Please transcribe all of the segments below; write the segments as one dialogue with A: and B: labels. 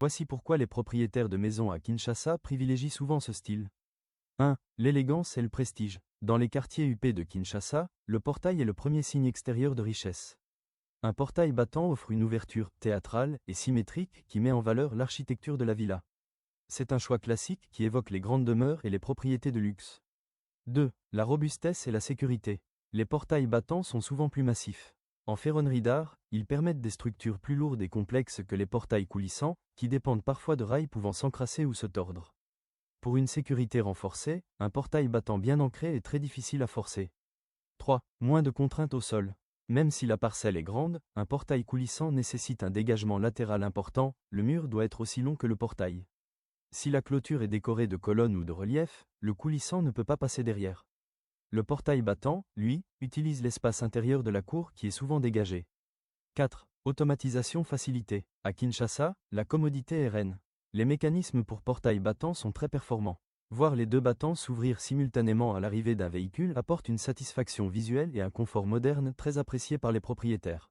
A: Voici pourquoi les propriétaires de maisons à Kinshasa privilégient souvent ce style. 1. L'élégance et le prestige. Dans les quartiers huppés de Kinshasa, le portail est le premier signe extérieur de richesse. Un portail battant offre une ouverture théâtrale et symétrique qui met en valeur l'architecture de la villa. C'est un choix classique qui évoque les grandes demeures et les propriétés de luxe. 2. La robustesse et la sécurité. Les portails battants sont souvent plus massifs. En ferronnerie d'art, ils permettent des structures plus lourdes et complexes que les portails coulissants, qui dépendent parfois de rails pouvant s'encrasser ou se tordre. Pour une sécurité renforcée, un portail battant bien ancré est très difficile à forcer. 3. Moins de contraintes au sol. Même si la parcelle est grande, un portail coulissant nécessite un dégagement latéral important, le mur doit être aussi long que le portail. Si la clôture est décorée de colonnes ou de reliefs, le coulissant ne peut pas passer derrière. Le portail battant, lui, utilise l'espace intérieur de la cour qui est souvent dégagé. 4. Automatisation facilitée. À Kinshasa, la commodité est reine. Les mécanismes pour portail battant sont très performants. Voir les deux battants s'ouvrir simultanément à l'arrivée d'un véhicule apporte une satisfaction visuelle et un confort moderne très apprécié par les propriétaires.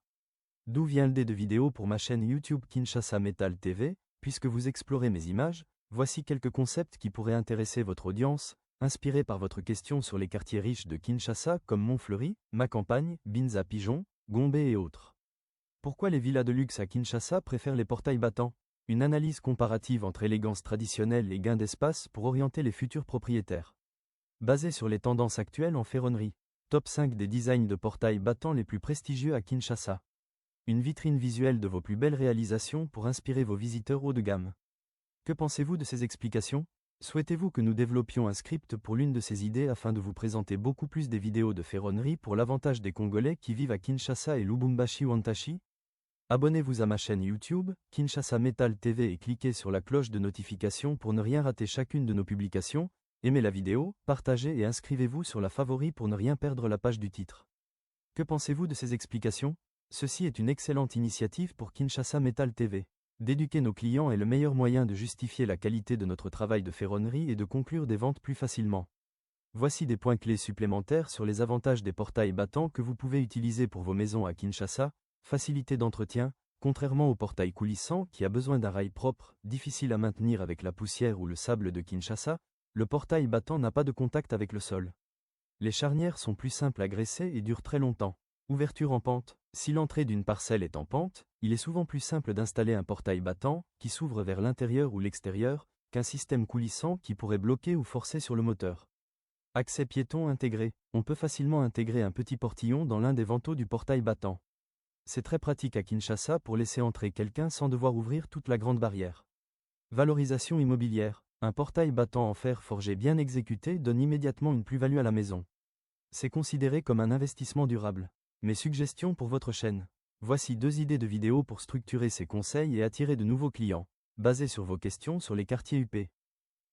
A: D'où vient l'idée de vidéo pour ma chaîne YouTube Kinshasa Metal TV, puisque vous explorez mes images, voici quelques concepts qui pourraient intéresser votre audience, inspirés par votre question sur les quartiers riches de Kinshasa comme Montfleury, Macampagne, Binza Pigeon, Gombe et autres. Pourquoi les villas de luxe à Kinshasa préfèrent les portails battants? Une analyse comparative entre élégance traditionnelle et gain d'espace pour orienter les futurs propriétaires. Basée sur les tendances actuelles en ferronnerie. Top 5 des designs de portails battants les plus prestigieux à Kinshasa. Une vitrine visuelle de vos plus belles réalisations pour inspirer vos visiteurs haut de gamme. Que pensez-vous de ces explications? Souhaitez-vous que nous développions un script pour l'une de ces idées afin de vous présenter beaucoup plus des vidéos de ferronnerie pour l'avantage des Congolais qui vivent à Kinshasa et Lubumbashi-Wantashi? Abonnez-vous à ma chaîne YouTube, Kinshasa Metal TV et cliquez sur la cloche de notification pour ne rien rater chacune de nos publications, aimez la vidéo, partagez et inscrivez-vous sur la favori pour ne rien perdre la page du titre. Que pensez-vous de ces explications? Ceci est une excellente initiative pour Kinshasa Metal TV. D'éduquer nos clients est le meilleur moyen de justifier la qualité de notre travail de ferronnerie et de conclure des ventes plus facilement. Voici des points clés supplémentaires sur les avantages des portails battants que vous pouvez utiliser pour vos maisons à Kinshasa. Facilité d'entretien, contrairement au portail coulissant qui a besoin d'un rail propre, difficile à maintenir avec la poussière ou le sable de Kinshasa, le portail battant n'a pas de contact avec le sol. Les charnières sont plus simples à graisser et durent très longtemps. Ouverture en pente. Si l'entrée d'une parcelle est en pente, il est souvent plus simple d'installer un portail battant, qui s'ouvre vers l'intérieur ou l'extérieur, qu'un système coulissant qui pourrait bloquer ou forcer sur le moteur. Accès piéton intégré. On peut facilement intégrer un petit portillon dans l'un des vantaux du portail battant. C'est très pratique à Kinshasa pour laisser entrer quelqu'un sans devoir ouvrir toute la grande barrière. Valorisation immobilière. Un portail battant en fer forgé bien exécuté donne immédiatement une plus-value à la maison. C'est considéré comme un investissement durable. Mes suggestions pour votre chaîne. Voici 2 idées de vidéos pour structurer ces conseils et attirer de nouveaux clients, basées sur vos questions sur les quartiers huppés.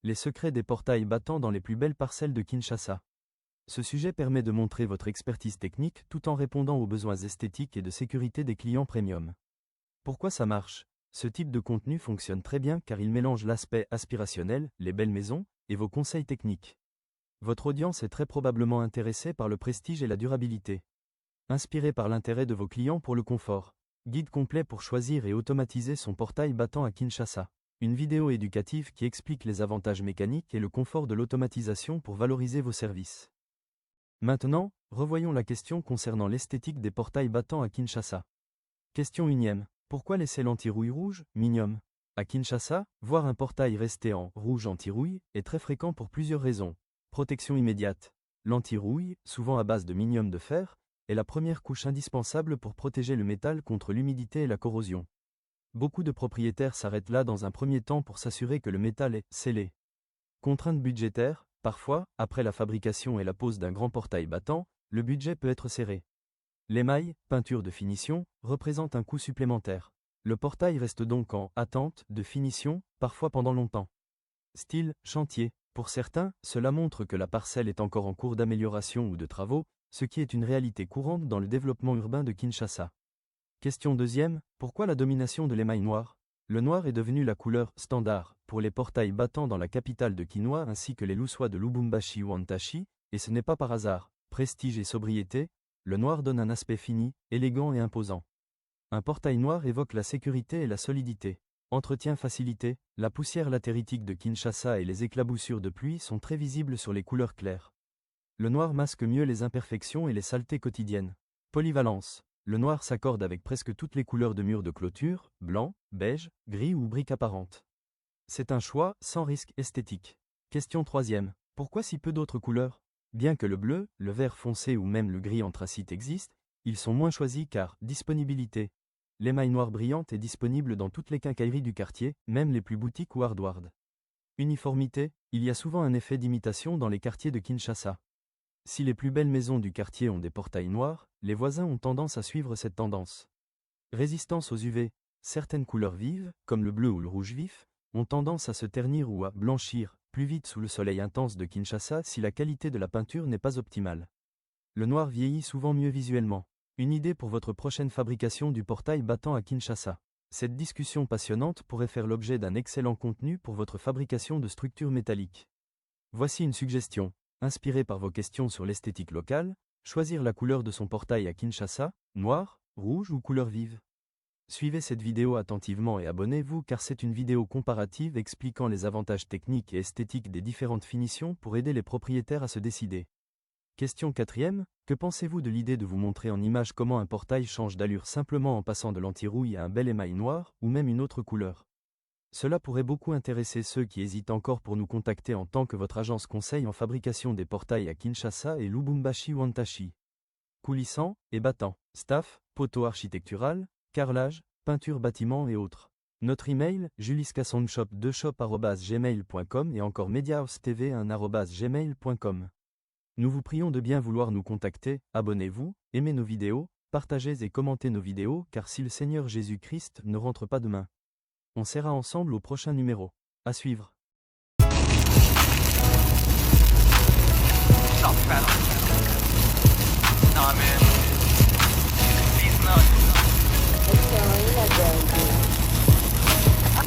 A: Les secrets des portails battants dans les plus belles parcelles de Kinshasa. Ce sujet permet de montrer votre expertise technique tout en répondant aux besoins esthétiques et de sécurité des clients premium. Pourquoi ça marche? Ce type de contenu fonctionne très bien car il mélange l'aspect aspirationnel, les belles maisons, et vos conseils techniques. Votre audience est très probablement intéressée par le prestige et la durabilité. Inspiré par l'intérêt de vos clients pour le confort. Guide complet pour choisir et automatiser son portail battant à Kinshasa. Une vidéo éducative qui explique les avantages mécaniques et le confort de l'automatisation pour valoriser vos services. Maintenant, revoyons la question concernant l'esthétique des portails battants à Kinshasa. Question 1. Pourquoi laisser l'anti-rouille rouge, minium? À Kinshasa, voir un portail rester en rouge anti-rouille est très fréquent pour plusieurs raisons. Protection immédiate. L'anti-rouille, souvent à base de minium de fer, est la première couche indispensable pour protéger le métal contre l'humidité et la corrosion. Beaucoup de propriétaires s'arrêtent là dans un premier temps pour s'assurer que le métal est scellé. Contrainte budgétaire. Parfois, après la fabrication et la pose d'un grand portail battant, le budget peut être serré. L'émail, peinture de finition, représente un coût supplémentaire. Le portail reste donc en attente de finition, parfois pendant longtemps. Style, chantier. Pour certains, cela montre que la parcelle est encore en cours d'amélioration ou de travaux, ce qui est une réalité courante dans le développement urbain de Kinshasa. Question 2. Pourquoi la domination de l'émail noir? Le noir est devenu la couleur standard pour les portails battants dans la capitale de Kinois ainsi que les Loussois de Lubumbashi-Wantashi, et ce n'est pas par hasard. Prestige et sobriété, le noir donne un aspect fini, élégant et imposant. Un portail noir évoque la sécurité et la solidité. Entretien facilité, la poussière latéritique de Kinshasa et les éclaboussures de pluie sont très visibles sur les couleurs claires. Le noir masque mieux les imperfections et les saletés quotidiennes. Polyvalence. Le noir s'accorde avec presque toutes les couleurs de murs de clôture, blanc, beige, gris ou briques apparentes. C'est un choix sans risque esthétique. Question 3e. Pourquoi si peu d'autres couleurs? Bien que le bleu, le vert foncé ou même le gris anthracite existent, ils sont moins choisis car disponibilité. L'émail noir brillante est disponible dans toutes les quincailleries du quartier, même les plus boutiques ou hardware. Uniformité. Il y a souvent un effet d'imitation dans les quartiers de Kinshasa. Si les plus belles maisons du quartier ont des portails noirs, les voisins ont tendance à suivre cette tendance. Résistance aux UV. Certaines couleurs vives, comme le bleu ou le rouge vif, ont tendance à se ternir ou à blanchir plus vite sous le soleil intense de Kinshasa si la qualité de la peinture n'est pas optimale. Le noir vieillit souvent mieux visuellement. Une idée pour votre prochaine fabrication du portail battant à Kinshasa. Cette discussion passionnante pourrait faire l'objet d'un excellent contenu pour votre fabrication de structures métalliques. Voici une suggestion. Inspirée par vos questions sur l'esthétique locale, choisir la couleur de son portail à Kinshasa, noir, rouge ou couleur vive. Suivez cette vidéo attentivement et abonnez-vous car c'est une vidéo comparative expliquant les avantages techniques et esthétiques des différentes finitions pour aider les propriétaires à se décider. Question 4e, que pensez-vous de l'idée de vous montrer en image comment un portail change d'allure simplement en passant de l'anti-rouille à un bel émail noir ou même une autre couleur? Cela pourrait beaucoup intéresser ceux qui hésitent encore pour nous contacter en tant que votre agence conseil en fabrication des portails à Kinshasa et Lubumbashi ou Antachi. Coulissant et battant, staff, poteau architectural, carrelage, peinture bâtiment et autres. Notre email, juliskasongshop2shop@gmail.com et encore mediahouse.tv1@gmail.com. Nous vous prions de bien vouloir nous contacter, abonnez-vous, aimez nos vidéos, partagez et commentez nos vidéos car si le Seigneur Jésus-Christ ne rentre pas demain, on sera ensemble au prochain numéro. À suivre.